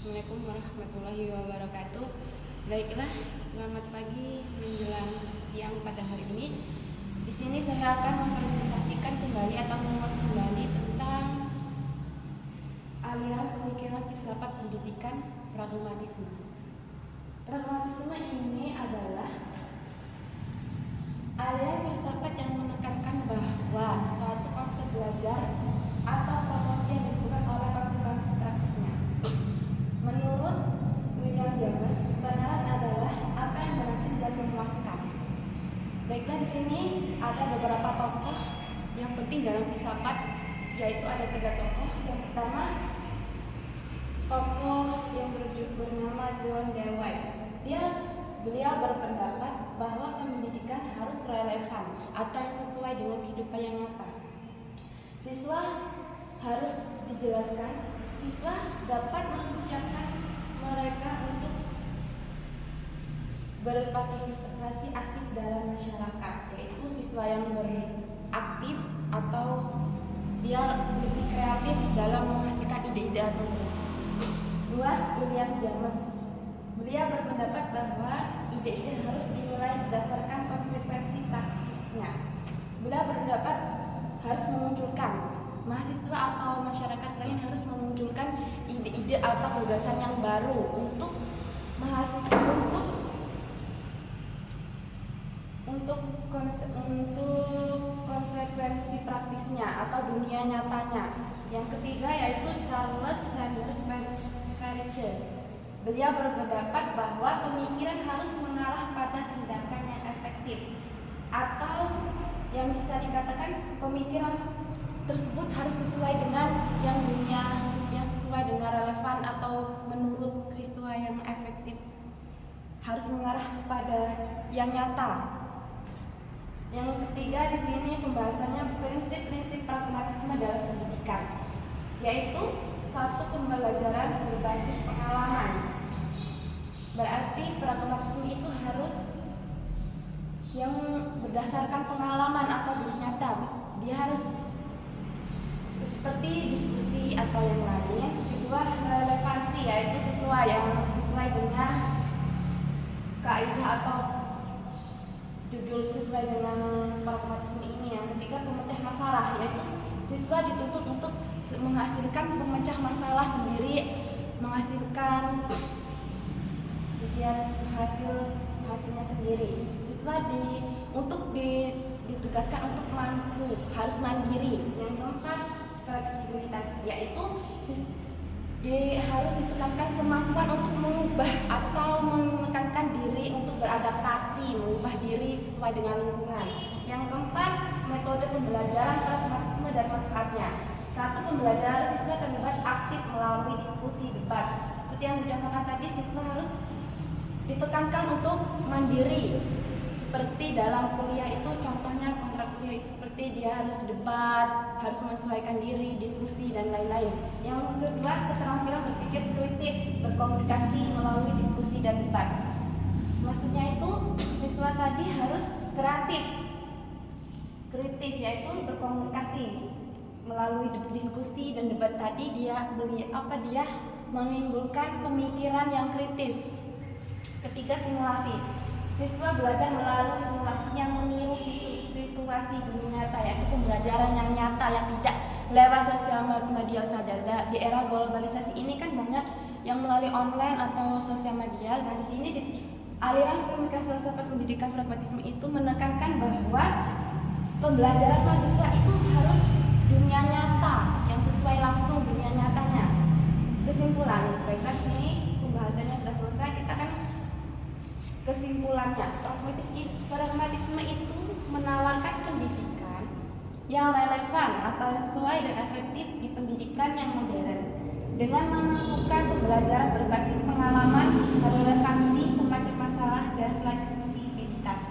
Assalamualaikum warahmatullahi wabarakatuh. Baiklah, selamat pagi menjelang siang pada hari ini. Di sini saya akan mempresentasikan kembali atau mengulas kembali tentang aliran pemikiran filsafat pendidikan pragmatisme. Pragmatisme ini adalah aliran filsafat yang menekankan bahwa suatu konsep belajar atau promosi yang dibutuhkan oleh konsekuensi praktisnya. Menurut William James, kebenaran adalah apa yang berhasil dan memuaskan. Baiklah, di sini ada beberapa tokoh yang penting dalam filsafat, yaitu ada 3 tokoh. Yang pertama, tokoh yang bernama John Dewey. Beliau berpendapat bahwa pendidikan harus relevan atau sesuai dengan kehidupan yang nyata. Siswa harus dijelaskan, siswa dapat mempersiapkan mereka untuk berpartisipasi aktif dalam masyarakat, yaitu siswa yang beraktif atau dia lebih kreatif dalam menghasilkan ide-ide atau gagasan. 2. William James. Beliau berpendapat bahwa ide-ide harus dinilai berdasarkan konsekuensi praktisnya. Beliau berpendapat harus memunculkan mahasiswa atau masyarakat lain harus memunculkan ide-ide atau gagasan yang baru untuk mahasiswa untuk konsekuensi praktisnya atau dunia nyatanya. Yang ketiga yaitu Charles Sanders Peirce. Beliau berpendapat bahwa pemikiran harus mengarah pada tindakan yang efektif, atau yang bisa dikatakan pemikiran tersebut harus sesuai dengan yang sesuai dengan relevan atau menurut siswa yang efektif, harus mengarah pada yang nyata. Yang ketiga di sini pembahasannya prinsip-prinsip pragmatisme dalam pendidikan, yaitu 1. Pembelajaran berbasis pengalaman. Berarti pragmatisme itu harus yang berdasarkan pengalaman atau dunia nyata. Dia harus seperti diskusi atau yang lain. Kedua, relevansi, yaitu sesuai dengan kaidah atau judul sesuai dengan pragmatisme ini. Yang ketiga, pemecah masalah, yaitu siswa dituntut untuk menghasilkan pemecah masalah sendiri, menghasilkan hasilnya sendiri. Siswa ditugaskan untuk mampu, harus mandiri. Yang keempat, fleksibilitas, yaitu harus ditekankan kemampuan untuk mengubah atau menekankan diri untuk beradaptasi, mengubah diri sesuai dengan lingkungan. Yang keempat, metode pembelajaran pragmatisme dan manfaatnya. 1. Pembelajaran siswa terlibat aktif melalui diskusi debat. Seperti yang dicontohkan tadi, siswa harus ditekankan untuk mandiri. Seperti dalam kuliah itu, contohnya kontrak kuliah itu seperti dia harus debat, harus menyesuaikan diri, diskusi, dan lain-lain. Yang kedua, keterampilan berpikir kritis, berkomunikasi melalui diskusi dan debat. Maksudnya itu, siswa tadi harus kreatif, kritis, yaitu berkomunikasi melalui diskusi dan debat tadi. Dia menimbulkan pemikiran yang kritis. Ketiga, simulasi. Siswa belajar melalui simulasi yang meniru situasi dunia nyata, yaitu pembelajaran yang nyata yang tidak lewat sosial media saja. Di era globalisasi ini kan banyak yang melalui online atau sosial media. Nah, di sini aliran pemikiran filsafat pendidikan pragmatisme itu menekankan bahwa pembelajaran mahasiswa itu harus dunia nyata, yang sesuai langsung dunia nyatanya. Kesimpulan, baiklah, di sini pembahasannya sudah selesai. Kita kan kesimpulannya, pragmatisme itu menawarkan pendidikan yang relevan atau sesuai dan efektif di pendidikan yang modern, dengan menentukan pembelajaran berbasis pengalaman, relevansi, pemecah masalah, dan fleksibilitas.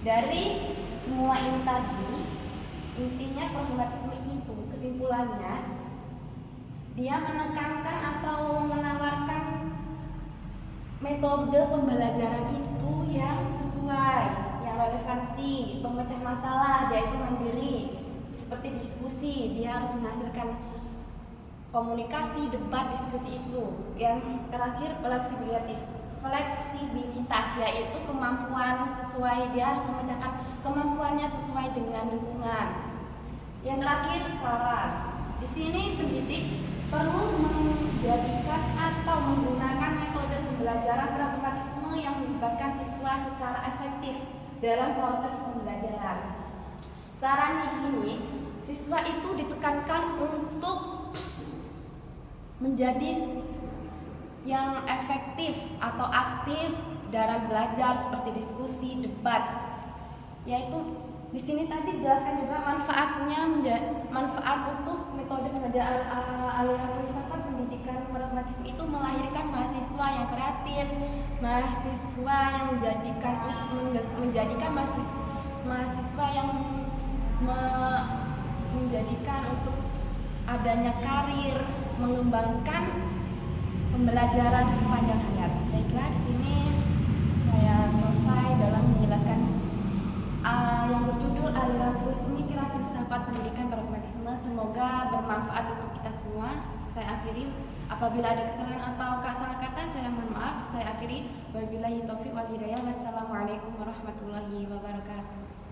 Dari semua ini tadi, intinya pragmatisme itu, kesimpulannya, dia menekankan atau menawarkan metode pembelajaran itu yang sesuai, yang relevansi, pemecah masalah, dia itu mandiri, seperti diskusi, dia harus menghasilkan komunikasi, debat, diskusi isu. Yang terakhir fleksibilitas, yaitu kemampuan sesuai, dia harus memecahkan kemampuannya sesuai dengan lingkungan. Yang terakhir saran. Di sini pendidik perlu menjadikan atau menggunakan metode pembelajaran pragmatisme yang melibatkan siswa secara efektif dalam proses pembelajaran. Saran di sini, siswa itu ditekankan untuk menjadi yang efektif atau aktif dalam belajar seperti diskusi, debat. Yaitu di sini tadi dijelaskan juga manfaat untuk metode pengerjaan aliran filsafat pendidikan pragmatisme itu melahirkan mahasiswa yang kreatif, mahasiswa yang menjadikan mahasiswa yang menjadikan untuk adanya karir, mengembangkan pembelajaran sepanjang hayat. Baiklah, di sini saya selesai dalam menjelaskan yang berjudul aliran pemikiran filsafat pendidikan pragmatisme. Semoga bermanfaat untuk kita semua. Saya akhiri. Apabila ada kesalahan atau salah kata, saya mohon maaf. Saya akhiri. Wabillahi taufiq wal hidayah. Wassalamualaikum warahmatullahi wabarakatuh.